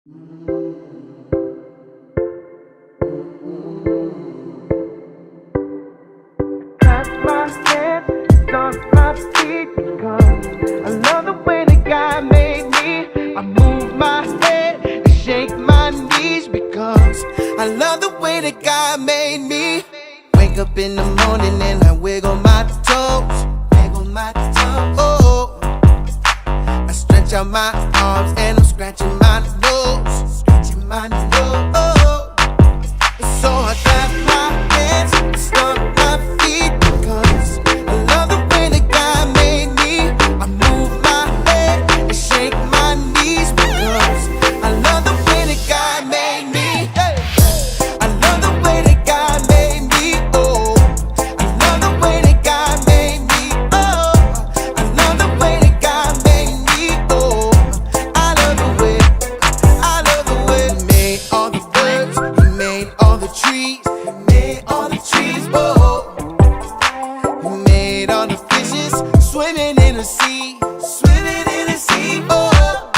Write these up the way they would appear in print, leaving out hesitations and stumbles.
That's my step, stomp my feet because I love the way that God made me. I move my head and shake my knees because I love the way that God made me. Wake up in the morning and I wiggle my toes, oh. I stretch out my arms and I'm scratching my nose, oh. So I clap my hands, stomp my feet because I love the way that God made me. I move my head and shake my knees because I love the way that God made me. Hey. I love the way that God made me. Oh, I love the way that God made me. Oh, I love the way that God made me. Oh, I love the way. I love the way He made all the birds. He made all the trees. He made all the trees. Oh, He made all the fishes swimming in the sea. Swimming in the sea. Oh,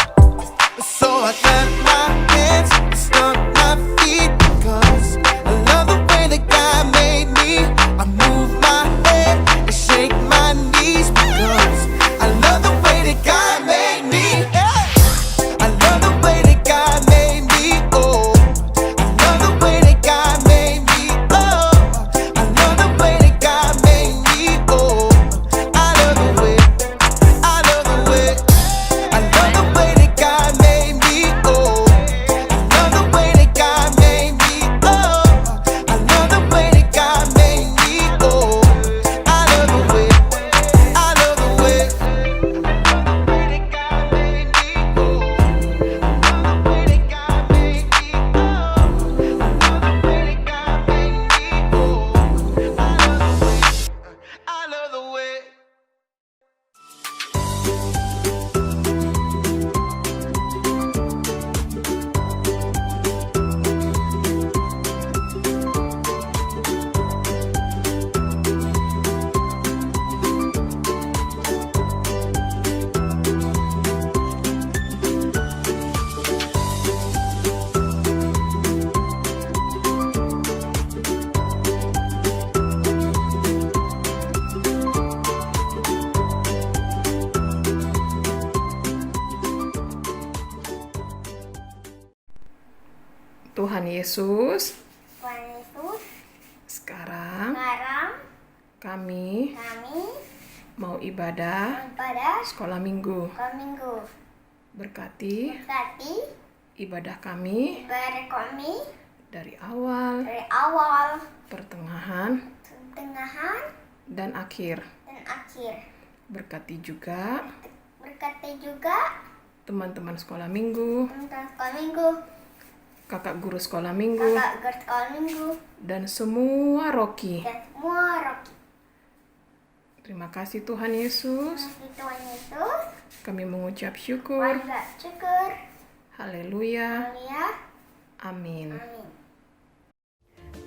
so I clap my hands, stomp my feet because I love the way that God made me. I move my head and shake my knees because I love the way that God made me. Yeah. I love the way that God made me. Oh, I love the way that God made me. Oh, I love the way that God made me. Oh, I love the way. I love the way. I love the way that God made me. Oh, I love the way that God made me. Oh, I love the way that God made me. Oh, I love the way. I love the way. That God made me. Oh, I love the way that God made me. Oh, I love the way that God made me. Oh, I love the way. Tuhan Yesus, Tuhan Yesus, sekarang sekarang kami kami mau ibadah ibadah sekolah minggu. sekolah minggu. Berkati Berkati ibadah kami ibadah kami dari awal, dari awal, pertengahan, pertengahan, dan akhir. dan akhir. Berkati juga Berkati juga teman-teman sekolah minggu, teman-teman sekolah minggu, kakak guru sekolah minggu, kakak guru sekolah minggu, dan semua roki. dan semua roki. Terima kasih Tuhan Yesus. Terima kasih Tuhan Yesus. Kami mengucap syukur. Wajah syukur. Haleluya. Haleluya. Amin. Amin.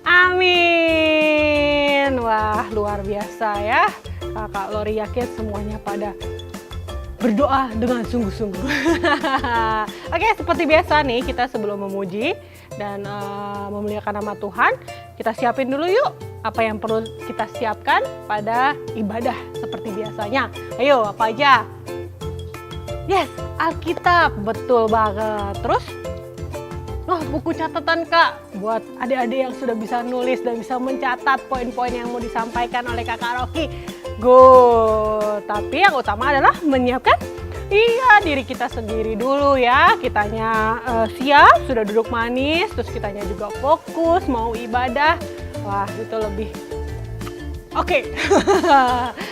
Amin. Wah, luar biasa ya. Kakak Lori yakin semuanya pada berdoa dengan sungguh-sungguh. Oke, seperti biasa nih, kita sebelum memuji dan memuliakan nama Tuhan, kita siapin dulu yuk apa yang perlu kita siapkan pada ibadah seperti biasanya. Ayo, apa aja? Yes, Alkitab, betul banget. Terus, buku catatan Kak, buat adik-adik yang sudah bisa nulis dan bisa mencatat poin-poin yang mau disampaikan oleh Kakak Rocky. Good. Tapi yang utama adalah menyiapkan diri kita sendiri dulu ya. Kitanya siap, sudah duduk manis, terus kitanya juga fokus mau ibadah. Wah, itu lebih oke.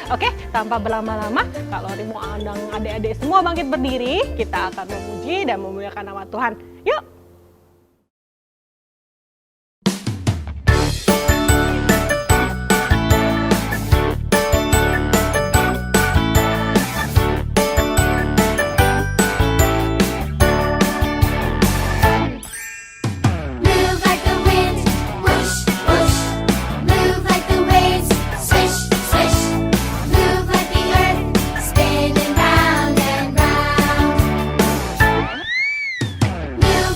Oke, tanpa berlama-lama, kalau mau undang adik-adik semua bangkit berdiri, kita akan memuji dan memuliakan nama Tuhan. Yuk. Move like the wind, whoosh, whoosh. Move like the waves, swish, swish. Move like the earth, spinning round and round. Move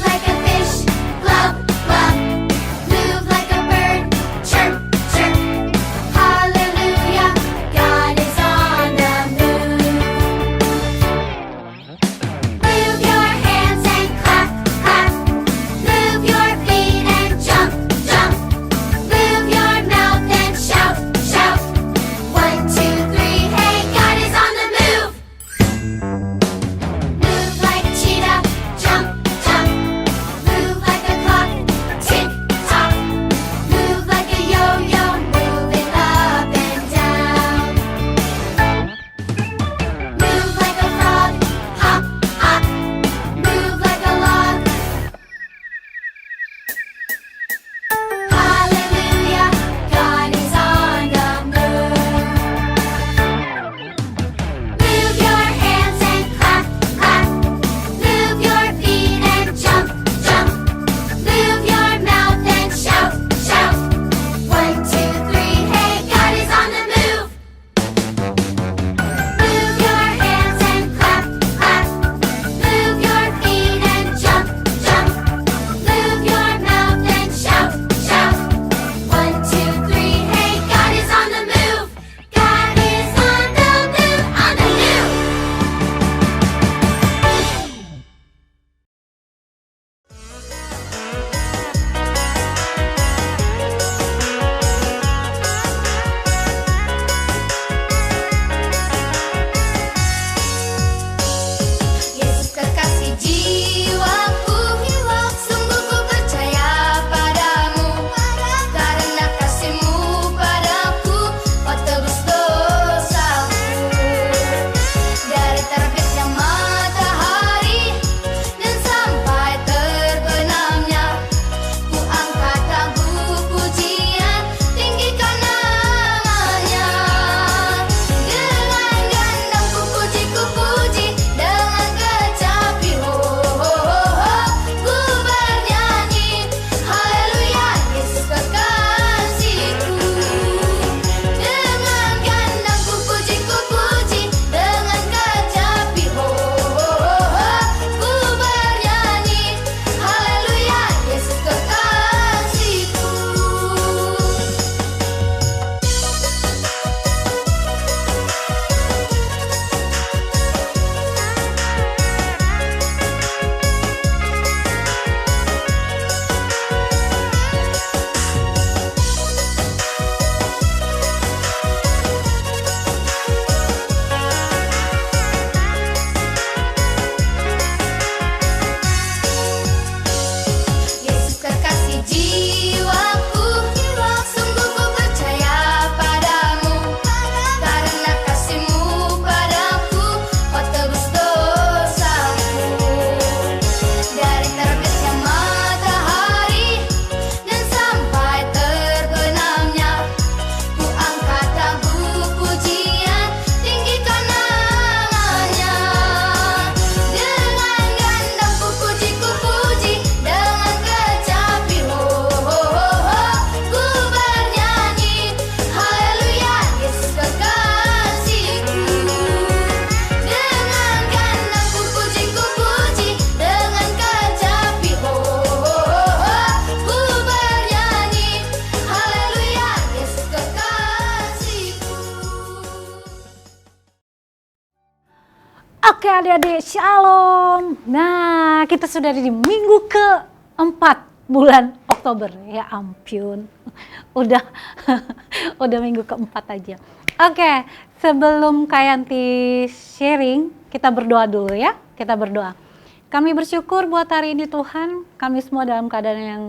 adik-adik, shalom. Nah, kita sudah di minggu keempat bulan Oktober. Ya ampun, udah udah minggu keempat aja. Oke, sebelum Kak Yanti sharing, kita berdoa dulu ya. Kita berdoa. Kami bersyukur buat hari ini Tuhan, kami semua dalam keadaan yang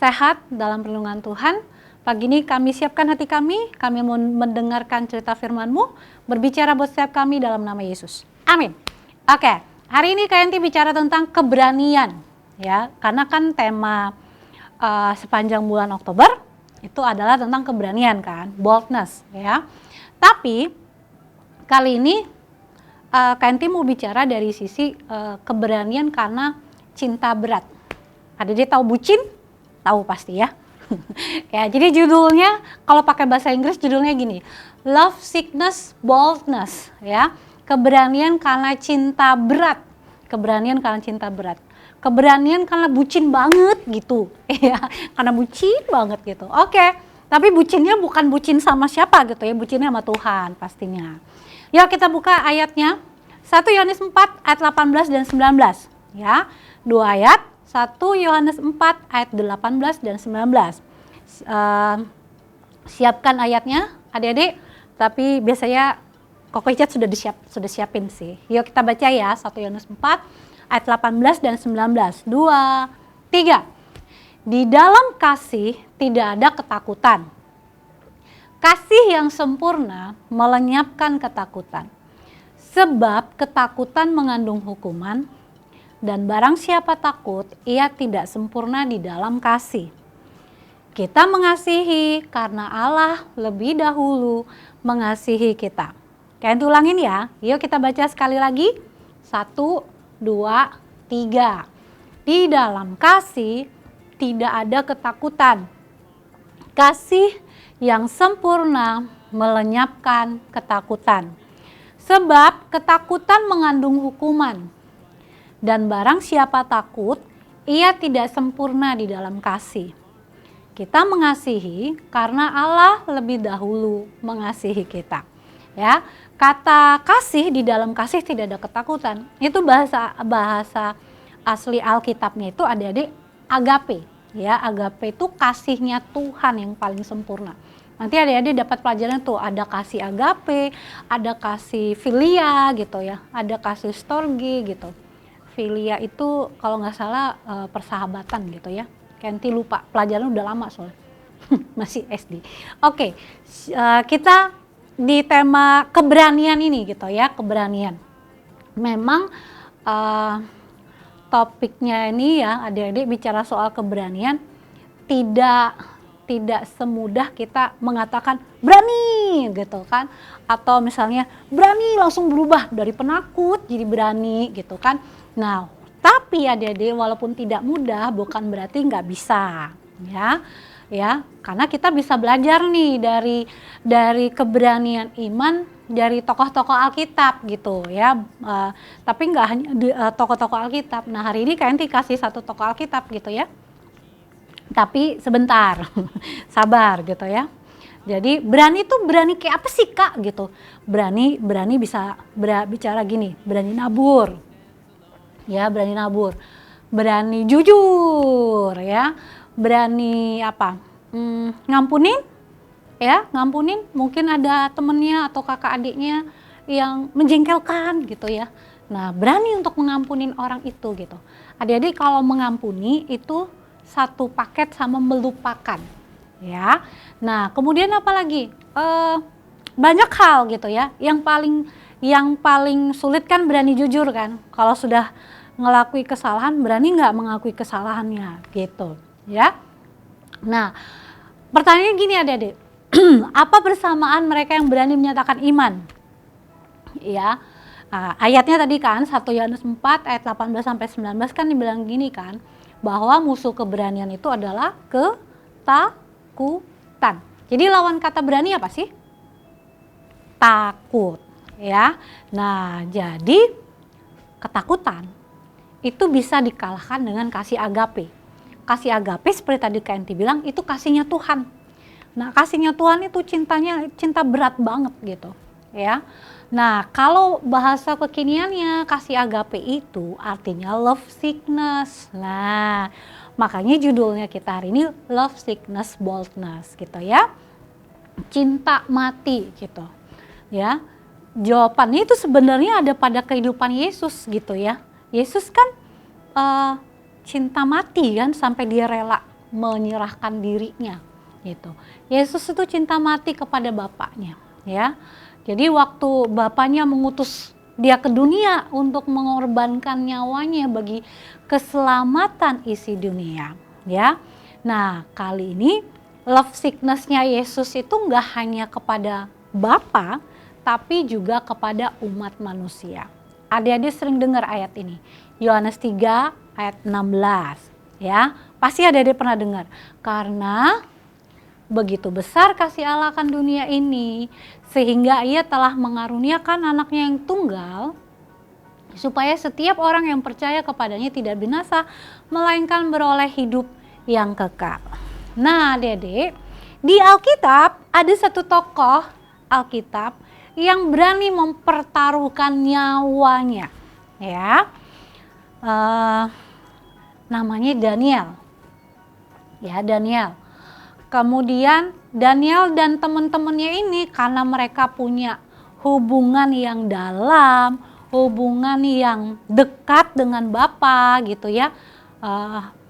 sehat, dalam perlindungan Tuhan. Pagi ini kami siapkan hati kami mau mendengarkan cerita firman-Mu, berbicara buat setiap kami dalam nama Yesus. Amin. Oke, hari ini Kak Yanti bicara tentang keberanian, ya, karena kan tema sepanjang bulan Oktober itu adalah tentang keberanian kan, boldness, ya. Tapi kali ini Kak Yanti mau bicara dari sisi keberanian karena cinta berat. Adik-adik tahu bucin? Tahu pasti ya. Ya, jadi judulnya kalau pakai bahasa Inggris judulnya gini, Love Sickness Boldness, ya. Keberanian karena cinta berat. Keberanian karena cinta berat. Keberanian karena bucin banget gitu. Ya, karena bucin banget gitu. Oke, tapi bucinnya bukan bucin sama siapa gitu ya, bucinnya sama Tuhan pastinya. Yuk kita buka ayatnya. 1 Yohanes 4 ayat 18 dan 19, ya. 2 ayat. 1 Yohanes 4 ayat 18 dan 19. Siapkan ayatnya adik-adik, tapi biasanya Koko Icat sudah siapin sih. Yuk kita baca ya, 1 Yohanes 4 ayat 18 dan 19. 2, 3. Di dalam kasih tidak ada ketakutan. Kasih yang sempurna melenyapkan ketakutan. Sebab ketakutan mengandung hukuman, dan barang siapa takut, ia tidak sempurna di dalam kasih. Kita mengasihi karena Allah lebih dahulu mengasihi kita. Kalian ulangin ya, yuk kita baca sekali lagi. 1, 2, 3. Di dalam kasih tidak ada ketakutan. Kasih yang sempurna melenyapkan ketakutan. Sebab ketakutan mengandung hukuman. Dan barang siapa takut, ia tidak sempurna di dalam kasih. Kita mengasihi karena Allah lebih dahulu mengasihi kita. Ya, kata kasih di dalam kasih tidak ada ketakutan. Itu bahasa asli Alkitabnya itu adik-adik agape. Ya, agape itu kasihnya Tuhan yang paling sempurna. Nanti adik-adik dapat pelajaran tuh, ada kasih agape, ada kasih filia gitu ya, ada kasih storge gitu. Filia itu kalau nggak salah persahabatan gitu ya. Kenti lupa, pelajaran udah lama soalnya. Masih SD. Oke, kita di tema keberanian ini gitu ya, keberanian. Memang topiknya ini ya, adik-adik bicara soal keberanian tidak semudah kita mengatakan berani gitu kan, atau misalnya berani langsung berubah dari penakut jadi berani gitu kan. Nah, tapi adik-adik walaupun tidak mudah bukan berarti nggak bisa, ya, karena kita bisa belajar nih dari keberanian iman dari tokoh-tokoh Alkitab gitu ya, tapi nggak hanya tokoh-tokoh Alkitab. Nah hari ini kalian dikasih satu tokoh Alkitab gitu ya, tapi sebentar, sabar gitu ya. Jadi berani tuh berani kayak apa sih Kak gitu? Berani bisa bicara gini, berani nabur. Ya, berani nabur, berani jujur ya, berani apa, ngampunin ya, ngampunin mungkin ada temennya atau kakak adiknya yang menjengkelkan gitu ya. Nah berani untuk mengampunin orang itu gitu. Adik-adik kalau mengampuni itu satu paket sama melupakan ya. Nah kemudian apa lagi, banyak hal gitu ya, yang paling sulit kan berani jujur kan. Kalau sudah ngelakui kesalahan, berani nggak mengakui kesalahannya gitu ya. Nah pertanyaannya gini adik-adik, apa persamaan mereka yang berani menyatakan iman? Ya, ayatnya tadi kan 1 Yohanes 4 ayat 18 sampai 19 kan dibilang gini kan, bahwa musuh keberanian itu adalah ketakutan. Jadi lawan kata berani apa sih? Takut. Ya, nah jadi ketakutan itu bisa dikalahkan dengan kasih agape. Kasih agape seperti tadi Kenti bilang itu kasihnya Tuhan. Nah kasihnya Tuhan itu cinta berat banget gitu ya. Nah, kalau bahasa kekiniannya kasih agape itu artinya love sickness. Nah, makanya judulnya kita hari ini love sickness boldness gitu ya. Cinta mati gitu. Ya. Jawabannya itu sebenarnya ada pada kehidupan Yesus gitu ya. Yesus kan cinta mati kan sampai dia rela menyerahkan dirinya gitu. Yesus itu cinta mati kepada Bapaknya ya. Jadi waktu Bapaknya mengutus dia ke dunia untuk mengorbankan nyawanya bagi keselamatan isi dunia ya. Nah, kali ini love sickness-nya Yesus itu enggak hanya kepada Bapa, tapi juga kepada umat manusia. Adik-adik sering dengar ayat ini. Yohanes 3 ayat 16 ya. Pasti adik-adik pernah dengar. Karena begitu besar kasih Allah akan dunia ini, sehingga ia telah mengaruniakan anaknya yang tunggal, supaya setiap orang yang percaya kepadanya tidak binasa, melainkan beroleh hidup yang kekal. Nah adik-adik, di Alkitab ada satu tokoh Alkitab yang berani mempertaruhkan nyawanya, ya, namanya Daniel, ya Daniel. Kemudian Daniel dan teman-temannya ini karena mereka punya hubungan yang dalam, hubungan yang dekat dengan Bapa gitu ya.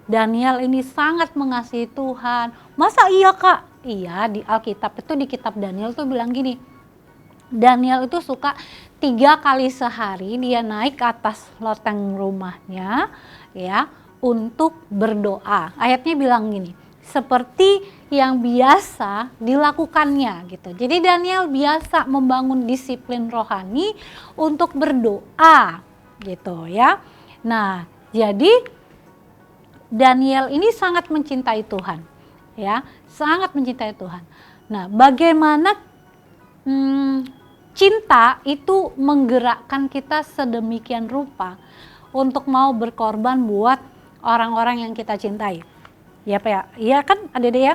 Daniel ini sangat mengasihi Tuhan. Masa iya Kak? Iya, di Alkitab itu di kitab Daniel tuh bilang gini. Daniel itu suka 3 kali sehari dia naik ke atas loteng rumahnya ya untuk berdoa. Ayatnya bilang gini, seperti yang biasa dilakukannya gitu. Jadi Daniel biasa membangun disiplin rohani untuk berdoa gitu ya. Nah, jadi Daniel ini sangat mencintai Tuhan ya, sangat mencintai Tuhan. Nah, bagaimana cinta itu menggerakkan kita sedemikian rupa untuk mau berkorban buat orang-orang yang kita cintai. Ya Pak ya, iya kan adik-adik ya.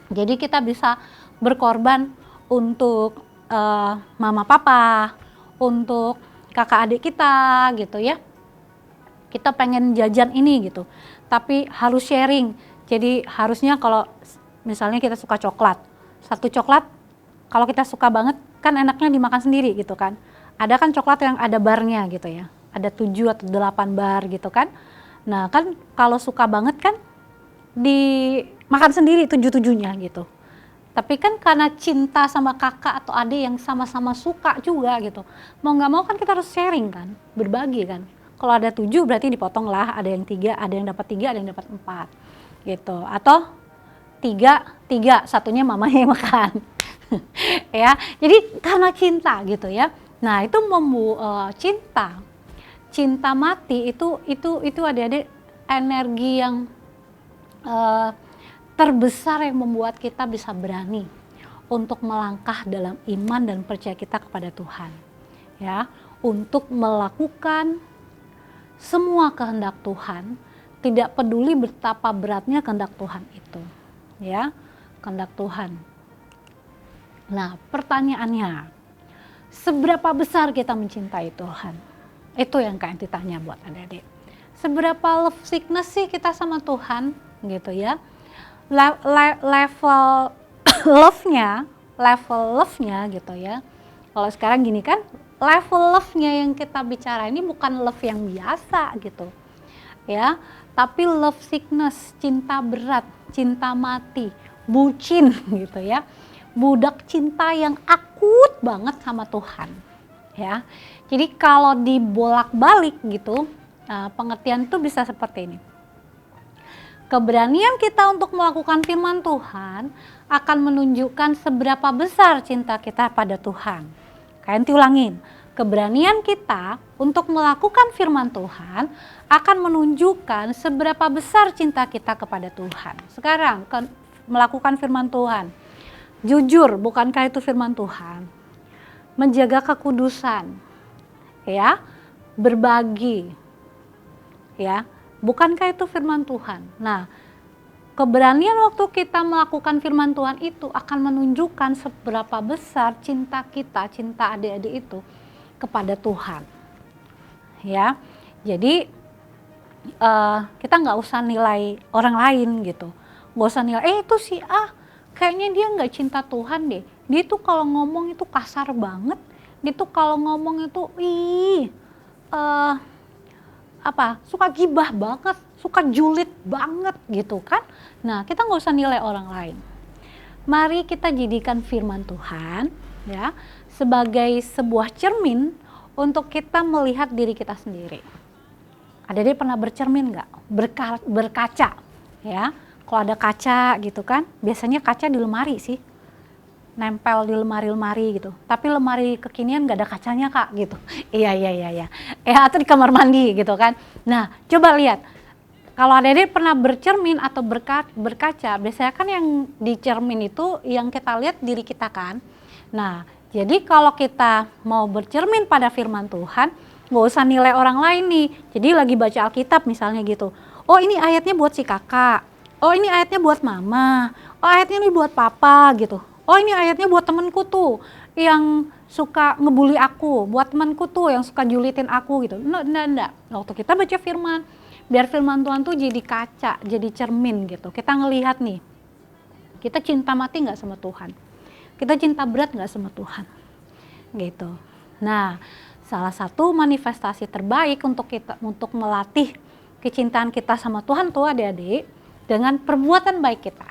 Jadi kita bisa berkorban untuk mama papa, untuk kakak adik kita gitu ya. Kita pengen jajan ini gitu, tapi harus sharing. Jadi harusnya kalau misalnya kita suka coklat, 1 coklat kalau kita suka banget kan enaknya dimakan sendiri gitu kan. Ada kan coklat yang ada barnya gitu ya, ada 7 atau 8 bar gitu kan. Nah kan kalau suka banget kan dimakan sendiri 7-7-nya gitu. Tapi kan karena cinta sama kakak atau adik yang sama-sama suka juga gitu, mau nggak mau kan kita harus sharing kan, berbagi kan. Kalau ada 7 berarti dipotong lah, ada yang 3, ada yang dapat 3, ada yang dapat 4 gitu. Atau 3, satunya mamanya yang makan. Ya, jadi karena cinta gitu ya. Nah itu cinta mati itu adik-adik energi yang terbesar yang membuat kita bisa berani untuk melangkah dalam iman dan percaya kita kepada Tuhan ya, untuk melakukan semua kehendak Tuhan, tidak peduli betapa beratnya kehendak Tuhan itu ya, kehendak Tuhan. Nah pertanyaannya, seberapa besar kita mencintai Tuhan? Itu yang kayak ditanya buat adik-adik. Seberapa love sickness sih kita sama Tuhan gitu ya. Level love-nya gitu ya. Kalau sekarang gini kan, level love-nya yang kita bicara ini bukan love yang biasa gitu ya, tapi love sickness, cinta berat, cinta mati, bucin gitu ya, budak cinta yang akut banget sama Tuhan ya. Jadi kalau dibolak-balik gitu, pengertian itu bisa seperti ini. Keberanian kita untuk melakukan firman Tuhan akan menunjukkan seberapa besar cinta kita pada Tuhan. Kalian ulangin, keberanian kita untuk melakukan firman Tuhan akan menunjukkan seberapa besar cinta kita kepada Tuhan. Sekarang melakukan firman Tuhan, jujur, bukankah itu firman Tuhan? Menjaga kekudusan, ya, berbagi, ya, bukankah itu firman Tuhan? Nah, keberanian waktu kita melakukan firman Tuhan itu akan menunjukkan seberapa besar cinta kita, cinta adik-adik itu kepada Tuhan. Ya, jadi kita nggak usah nilai orang lain gitu, nggak usah nilai, itu si A kayaknya dia nggak cinta Tuhan deh, dia tuh kalau ngomong itu kasar banget, dia tuh kalau ngomong itu suka gibah banget, suka julid banget gitu kan. Nah, kita nggak usah nilai orang lain. Mari kita jadikan firman Tuhan ya sebagai sebuah cermin untuk kita melihat diri kita sendiri. Adik-adik pernah bercermin nggak? Berkaca ya. Kalau ada kaca gitu kan, biasanya kaca di lemari sih, nempel di lemari-lemari gitu. Tapi lemari kekinian nggak ada kacanya kak gitu. Iya. Atau di kamar mandi gitu kan. Nah, coba lihat. Kalau adik-adik pernah bercermin atau berkaca, biasanya kan yang di cermin itu yang kita lihat diri kita kan. Nah, jadi kalau kita mau bercermin pada firman Tuhan, nggak usah nilai orang lain nih. Jadi lagi baca Alkitab misalnya gitu. Oh, ini ayatnya buat si kakak. Oh, ini ayatnya buat mama. Oh, ayatnya ini buat papa gitu. Oh, ini ayatnya buat temenku tuh yang suka ngebully aku, buat temanku tuh yang suka julitin aku gitu. Enggak. Waktu kita baca firman, biar firman Tuhan tuh jadi kaca, jadi cermin gitu. Kita ngelihat nih, kita cinta mati nggak sama Tuhan? Kita cinta berat nggak sama Tuhan? Gitu. Nah, salah satu manifestasi terbaik untuk melatih kecintaan kita sama Tuhan tuh adik-adik, dengan perbuatan baik kita.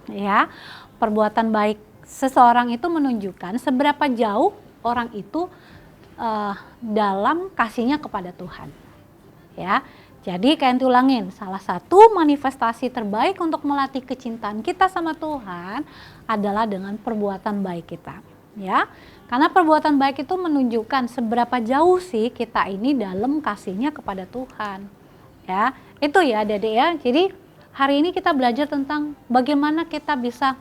Ya, perbuatan baik seseorang itu menunjukkan seberapa jauh orang itu dalam kasihnya kepada Tuhan. Ya, jadi kayak ulangin, salah satu manifestasi terbaik untuk melatih kecintaan kita sama Tuhan adalah dengan perbuatan baik kita. Ya, karena perbuatan baik itu menunjukkan seberapa jauh sih kita ini dalam kasihnya kepada Tuhan. Ya, itu ya adik-adik ya. Jadi hari ini kita belajar tentang bagaimana kita bisa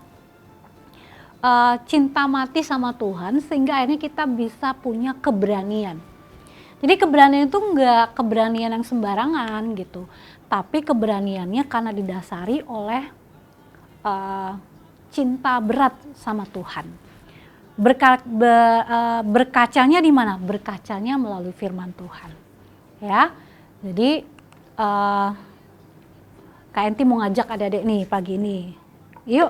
cinta mati sama Tuhan sehingga akhirnya kita bisa punya keberanian. Jadi keberanian itu enggak keberanian yang sembarangan gitu, tapi keberaniannya karena didasari oleh cinta berat sama Tuhan. Berkacanya di mana? Berkacanya melalui firman Tuhan. Ya, jadi Kak Enti mau ngajak adik-adik nih pagi ini, yuk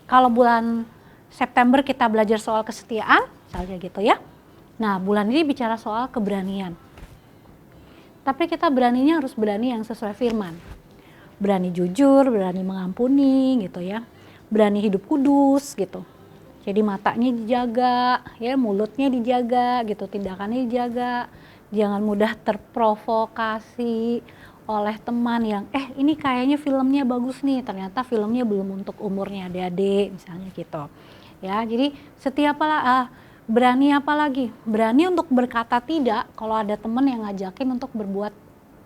kalau bulan September kita belajar soal kesetiaan, misalnya gitu ya. Nah, bulan ini bicara soal keberanian. Tapi kita beraninya harus berani yang sesuai firman. Berani jujur, berani mengampuni gitu ya. Berani hidup kudus gitu. Jadi matanya dijaga, ya mulutnya dijaga gitu, tindakannya dijaga. Jangan mudah terprovokasi oleh teman yang ini kayaknya filmnya bagus nih, ternyata filmnya belum untuk umurnya adik-adik misalnya gitu. Ya, jadi berani apa lagi? Berani untuk berkata tidak kalau ada teman yang ngajakin untuk berbuat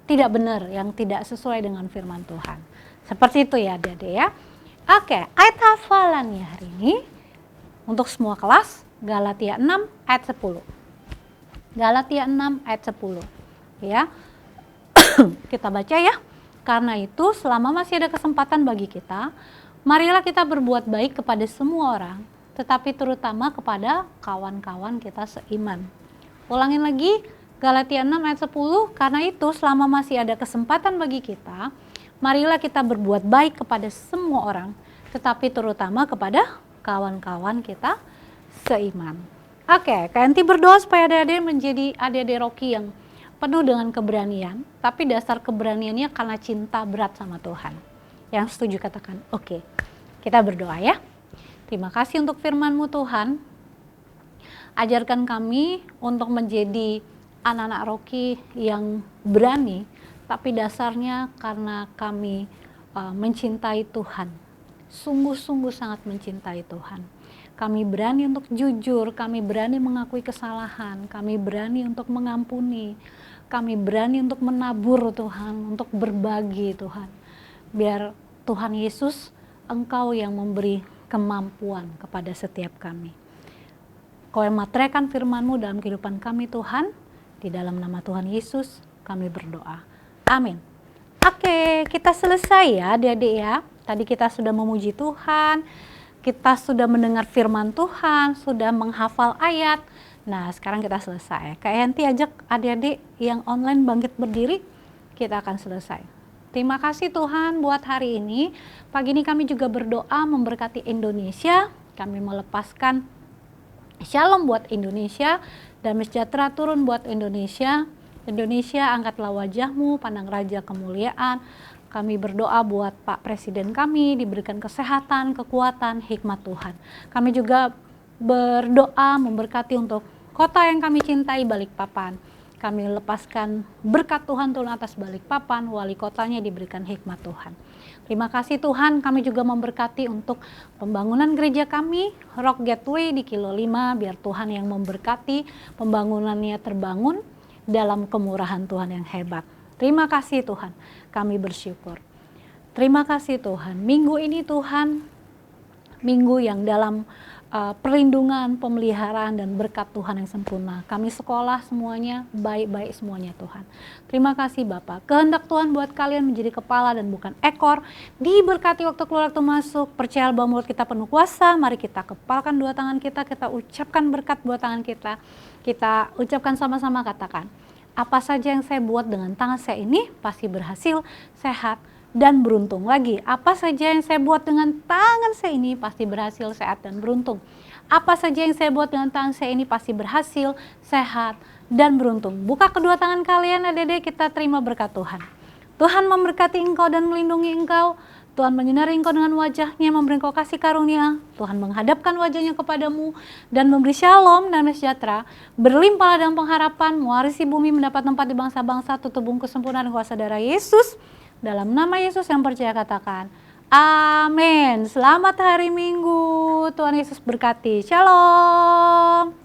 tidak benar, yang tidak sesuai dengan firman Tuhan. Seperti itu ya adik-adik ya. Oke, ayat hafalannya hari ini untuk semua kelas, Galatia 6 ayat 10. Galatia 6 ayat 10. Ya. Kita baca ya. Karena itu selama masih ada kesempatan bagi kita, marilah kita berbuat baik kepada semua orang, tetapi terutama kepada kawan-kawan kita seiman. Ulangin lagi, Galatia 6 ayat 10, karena itu selama masih ada kesempatan bagi kita, marilah kita berbuat baik kepada semua orang, tetapi terutama kepada kawan-kawan kita seiman. Oke, Kak Enti berdoa supaya adik-adik menjadi adik-adik Rocky yang penuh dengan keberanian, tapi dasar keberaniannya karena cinta berat sama Tuhan. Yang setuju katakan, oke. Kita berdoa ya. Terima kasih untuk firman-Mu Tuhan. Ajarkan kami untuk menjadi anak-anak Rocky yang berani, tapi dasarnya karena kami mencintai Tuhan. Sungguh-sungguh sangat mencintai Tuhan. Kami berani untuk jujur, kami berani mengakui kesalahan, kami berani untuk mengampuni, kami berani untuk menabur Tuhan, untuk berbagi Tuhan. Biar Tuhan Yesus, Engkau yang memberi kemampuan kepada setiap kami. Kau yang materaikan firman-Mu dalam kehidupan kami Tuhan, di dalam nama Tuhan Yesus kami berdoa. Amin. Oke, kita selesai ya adik-adik ya. Tadi kita sudah memuji Tuhan, kita sudah mendengar firman Tuhan, sudah menghafal ayat. Nah, sekarang kita selesai. Kak Yanti ajak adik-adik yang online bangkit berdiri, kita akan selesai. Terima kasih Tuhan buat hari ini. Pagi ini kami juga berdoa memberkati Indonesia. Kami melepaskan shalom buat Indonesia, damai sejahtera turun buat Indonesia. Indonesia, angkatlah wajahmu, pandang Raja kemuliaan. Kami berdoa buat Pak Presiden kami, diberikan kesehatan, kekuatan, hikmat Tuhan. Kami juga berdoa memberkati untuk kota yang kami cintai, Balikpapan. Kami lepaskan berkat Tuhan turun atas Balikpapan, wali kotanya diberikan hikmat Tuhan. Terima kasih Tuhan, kami juga memberkati untuk pembangunan gereja kami, Rock Gateway di Kilo 5, biar Tuhan yang memberkati, pembangunannya terbangun dalam kemurahan Tuhan yang hebat. Terima kasih Tuhan, kami bersyukur. Terima kasih Tuhan, minggu ini Tuhan, minggu yang dalam perlindungan, pemeliharaan, dan berkat Tuhan yang sempurna. Kami sekolah semuanya, baik-baik semuanya Tuhan. Terima kasih Bapak. Kehendak Tuhan buat kalian menjadi kepala dan bukan ekor. Diberkati waktu keluar waktu masuk. Percaya bahwa mulut kita penuh kuasa. Mari kita kepalkan dua tangan kita ucapkan berkat buat tangan kita. Kita ucapkan sama-sama, katakan. Apa saja yang saya buat dengan tangan saya ini pasti berhasil, sehat, dan beruntung. Lagi, apa saja yang saya buat dengan tangan saya ini pasti berhasil, sehat, dan beruntung. Apa saja yang saya buat dengan tangan saya ini pasti berhasil, sehat, dan beruntung. Buka kedua tangan kalian, adik-adik, kita terima berkat Tuhan. Tuhan memberkati engkau dan melindungi engkau. Tuhan menyinari engkau dengan wajahnya, memberi engkau kasih karunia. Tuhan menghadapkan wajahnya kepadamu dan memberi shalom dan sejahtera. Berlimpah dalam pengharapan, mewarisi bumi, mendapat tempat di bangsa-bangsa, tutup bungkus sempurna dan kuasa darah Yesus. Dalam nama Yesus yang percaya katakan, amin. Selamat hari Minggu, Tuhan Yesus berkati. Shalom.